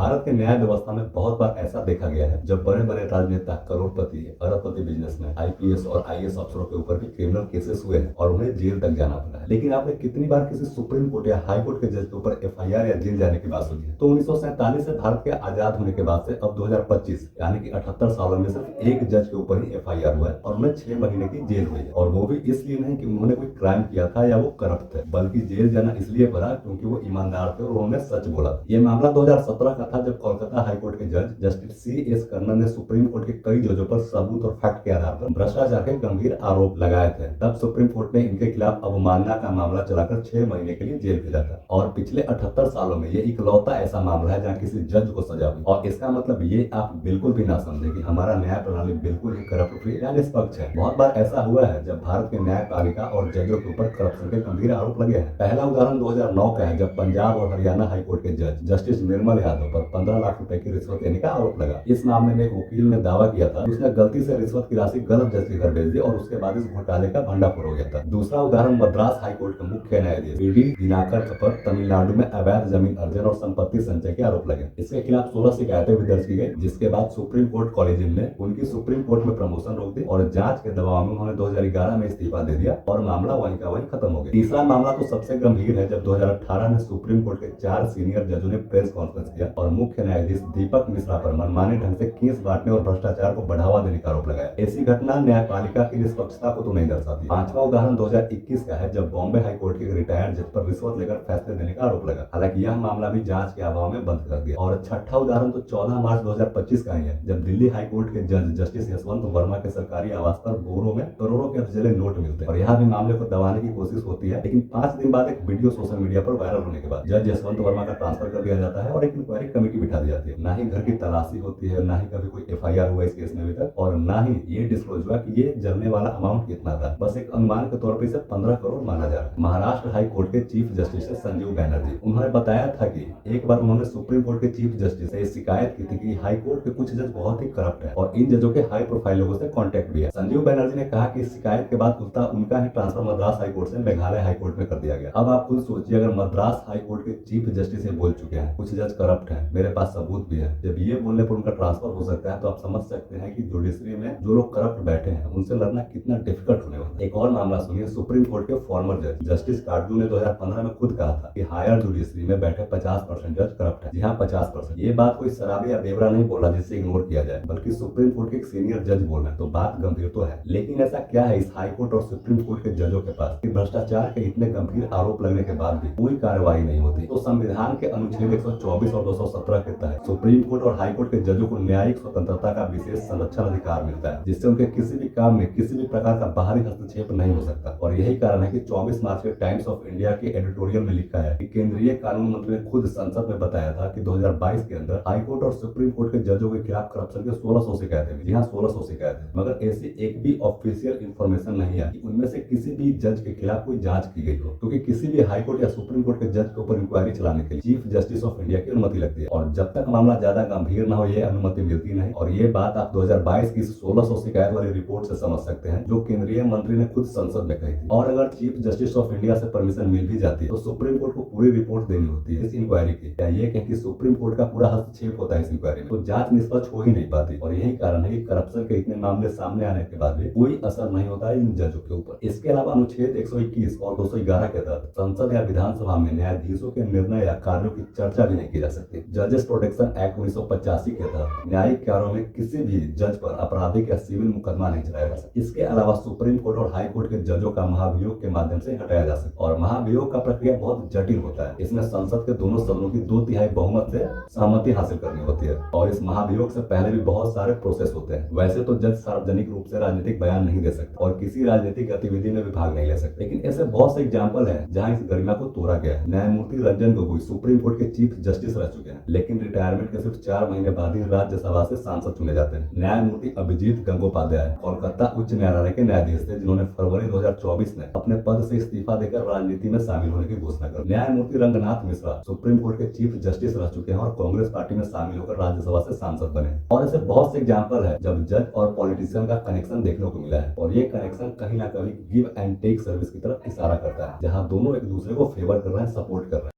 भारत के न्याय व्यवस्था में बहुत बार ऐसा देखा गया है जब बड़े बड़े राजनेता, करोड़पति, अरबपति बिजनेसमैन, आईपीएस और आईएएस अफसरों के ऊपर भी क्रिमिनल केसेस हुए हैं और उन्हें जेल तक जाना पड़ा है। लेकिन आपने कितनी बार किसी सुप्रीम कोर्ट या हाई कोर्ट के जज के ऊपर एफआईआर या जेल जाने की बात सुनी है? तो 1947 से भारत के आजाद होने के बाद से अब 2025 यानी कि 78 सालों में सिर्फ एक जज के ऊपर ही एफआईआर हुआ है और उन्हें 6 महीने की जेल हुई है। और वो भी इसलिए नहीं कि उन्होंने कोई क्राइम किया था या वो करप्ट थे, बल्कि जेल जाना इसलिए पड़ा क्योंकि वो ईमानदार थे और उन्होंने सच बोला था। ये मामला 2017 का था जब कोलकाता हाई कोर्ट के जज जस्टिस C.S. कर्नन ने सुप्रीम कोर्ट के कई जजों पर सबूत और फैक्ट के आधार पर भ्रष्टाचार के गंभीर आरोप लगाए थे। तब सुप्रीम कोर्ट ने इनके खिलाफ अवमानना का मामला चलाकर 6 महीने के लिए जेल भेजा था। और पिछले 78 सालों में ये इकलौता ऐसा मामला है जहाँ किसी जज को सजा हुई। और इसका मतलब ये आप बिल्कुल भी ना समझे कि हमारा न्याय प्रणाली बिल्कुल ही करप्ट फ्री या निष्पक्ष है। बहुत बार ऐसा हुआ है जब भारत के न्यायपालिका और जजों के ऊपर करप्शन के गंभीर आरोप लगे हैं। पहला उदाहरण 2009 का है जब पंजाब और हरियाणा हाई कोर्ट के जज जस्टिस निर्मल यादव पर 15 लाख रुपए की रिश्वत देने का आरोप लगा। इस मामले में एक वकील ने दावा किया था कि उसने गलती से रिश्वत की राशि गलत जज के घर भेज दी और उसके बाद इस घोटाले का भंडाफोड़ हो गया था। दूसरा उदाहरण मद्रास हाई कोर्ट के मुख्य न्यायाधीश बी.डी. दिनाकर पर तमिलनाडु में अवैध जमीन अर्जन और संपत्ति संचय के आरोप लगे। इसके खिलाफ 16 शिकायतें भी दर्ज की गई, जिसके बाद सुप्रीम कोर्ट कॉलेजियम ने उनकी सुप्रीम कोर्ट में प्रमोशन रोक दी और जांच के दबाव में उन्होंने 2011 में इस्तीफा दे दिया और मामला वहीं का वहीं खत्म हो गया। तीसरा मामला तो सबसे गंभीर है जब 2018 में सुप्रीम कोर्ट के 4 सीनियर जजों ने प्रेस कॉन्फ्रेंस किया और मुख्य न्यायाधीश दीपक मिश्रा पर मनमाने ढंग से केस बांटने और भ्रष्टाचार को बढ़ावा देने का आरोप लगाया। ऐसी घटना न्यायपालिका की निष्पक्षता को तो नहीं दर्शाती। पांचवा उदाहरण 2021 का है जब बॉम्बे हाई कोर्ट के रिटायर्ड जज पर रिश्वत लेकर फैसले देने का आरोप लगा। हालांकि यह मामला भी जांच के अभाव में बंद कर दिया। और छठा उदाहरण तो 14 मार्च 2025 का ही है जब दिल्ली हाई कोर्ट के जज जस्टिस यशवंत वर्मा के सरकारी आवास पर बोरों में करोड़ों के अधजले नोट मिलते हैं और यहाँ भी मामले को दबाने की कोशिश होती है। लेकिन 5 दिन बाद एक वीडियो सोशल मीडिया पर वायरल होने के बाद जज यशवंत वर्मा का ट्रांसफर कर दिया जाता है और एक इंक्वायरी कमेटी बिठा दी जाती है। ना ही घर की तलाशी होती है, ना ही कभी कोई एफआईआर हुआ इस केस में अभी तक, और ना ही ये डिस्क्लोज हुआ कि ये जलने वाला अमाउंट कितना था। बस एक अनुमान के तौर पर इसे 15 करोड़ माना जा रहा है। महाराष्ट्र हाई कोर्ट के चीफ जस्टिस है संजीव बैनर्जी, उन्होंने बताया था कि एक बार उन्होंने सुप्रीम कोर्ट के चीफ जस्टिस से शिकायत की थी कि हाई कोर्ट के कुछ जज बहुत ही करप्ट है और इन जजों के हाई प्रोफाइल लोगों से कॉन्टेक्ट भी है। संजीव बैनर्जी ने कहा कि शिकायत के बाद उनका ही ट्रांसफर मद्रास हाई कोर्ट से मेघालय हाई कोर्ट में कर दिया गया। अब आप खुद सोचिए, अगर मद्रास हाई कोर्ट के चीफ जस्टिस ये बोल चुके हैं कुछ जज करप्ट हैं, मेरे पास सबूत भी है, जब ये बोलने पर उनका ट्रांसफर हो सकता है तो आप समझ सकते हैं कि जुडिशरी में जो लोग करप्ट बैठे हैं उनसे लड़ना कितना डिफिकल्ट होने वाला है। एक और मामला सुनिए, सुप्रीम कोर्ट के फॉर्मर जज जस्टिस काटजू ने 2015 में खुद कहा था कि हायर जुडिशरी में बैठे 50% जज करप्ट है। जी हाँ, 50%। ये बात कोई शराबी या बेवरा नहीं बोला जिससे इग्नोर किया जाए, बल्कि सुप्रीम कोर्ट के एक सीनियर जज बोल रहे हैं, तो बात गंभीर तो है। लेकिन ऐसा क्या है इस हाई कोर्ट और सुप्रीम कोर्ट के जजों के पास कि भ्रष्टाचार के इतने गंभीर आरोप लगने के बाद भी कोई कार्रवाई नहीं होती? तो संविधान के अनुच्छेद 124 और 217 के तहत सुप्रीम कोर्ट और हाई कोर्ट के जजों को न्यायिक स्वतंत्रता का विशेष संरक्षण अधिकार मिलता है, जिससे उनके किसी भी काम में किसी भी प्रकार का बाहरी हस्तक्षेप नहीं हो सकता। और यही कारण है कि 24 मार्च के टाइम्स ऑफ इंडिया के एडिटोरियल में लिखा है कि केंद्रीय कानून मंत्री ने खुद संसद में बताया था कि 2022 के अंदर हाई कोर्ट और सुप्रीम कोर्ट के जजों के खिलाफ करप्शन के 1600 शिकायतें हुई। जी हाँ, 1600 शिकायतें, मगर ऐसी एक भी ऑफिशियल इंफॉर्मेशन नहीं आई कि उनमें से किसी भी जज के खिलाफ कोई जांच की गई हो, क्योंकि किसी भी हाई कोर्ट या सुप्रीम कोर्ट के जज के ऊपर इंक्वायरी चलाने के लिए चीफ जस्टिस ऑफ इंडिया की अनुमति लगती है और जब तक मामला ज्यादा गंभीर न हो ये अनुमति मिलती नहीं। और ये बात आप 2022 की 1600 शिकायत वाली रिपोर्ट से समझ सकते हैं जो केंद्रीय मंत्री ने खुद संसद में कही थी। और अगर चीफ जस्टिस ऑफ इंडिया से परमिशन मिल भी जाती है तो सुप्रीम कोर्ट को पूरी रिपोर्ट देनी होती है इस इंक्वायरी की। क्या ये कहें कि सुप्रीम कोर्ट का पूरा हस्तक्षेप होता है इस इंक्वायरी में, तो जांच निष्पक्ष हो ही नहीं पाती। और यही कारण है कि करप्शन के इतने मामले सामने आने के बाद भी कोई असर नहीं होता है इन जजों के ऊपर। इसके अलावा अनुच्छेद 121 और 211 के तहत संसद या विधानसभा में न्यायाधीशों के निर्णय या कार्यों की चर्चा भी नहीं की जा सकती। जजेस प्रोटेक्शन एक्ट 1985 के तहत न्यायिक कार्यों में किसी भी जज पर आपराधिक या सिविल मुकदमा नहीं चलाया जा सकता। इसके अलावा सुप्रीम कोर्ट और हाई कोर्ट के जजों का महाभियोग के माध्यम से हटाया जा सकता है और महाभियोग का प्रक्रिया बहुत जटिल होता है। इसमें संसद के दोनों सदनों की 2/3 बहुमत से सहमति हासिल करनी होती है और इस महाभियोग से पहले भी बहुत सारे प्रोसेस होते हैं। वैसे तो जज सार्वजनिक रूप से राजनीतिक बयान नहीं दे सकते और किसी राजनीतिक गतिविधि में भी भाग नहीं ले सकते, लेकिन ऐसे बहुत से एग्जाम्पल है जहाँ इस गरिमा को तोड़ा गया है। न्यायमूर्ति रंजन गोगोई सुप्रीम कोर्ट के चीफ जस्टिस रह चुके हैं, लेकिन रिटायरमेंट के सिर्फ 4 महीने बाद ही राज्यसभा से सांसद चुने जाते हैं। न्यायमूर्ति अभिजीत गंगोपाध्याय कोलकाता उच्च न्यायालय के न्यायाधीश थे जिन्होंने फरवरी 2024 में अपने पद से इस्तीफा देकर राजनीति में शामिल होने की घोषणा कर। न्यायमूर्ति रंगनाथ मिश्रा सुप्रीम कोर्ट के चीफ जस्टिस रह चुके हैं और कांग्रेस पार्टी में शामिल होकर राज्यसभा से सांसद बने। और ऐसे बहुत से एग्जाम्पल है जब जज और पॉलिटिशियन का कनेक्शन देखने को मिला है और ये कनेक्शन कहीं ना कहीं गिव एंड टेक सर्विस की तरफ इशारा करता है, जहाँ दोनों एक दूसरे को फेवर कर रहे हैं, सपोर्ट कर रहे हैं।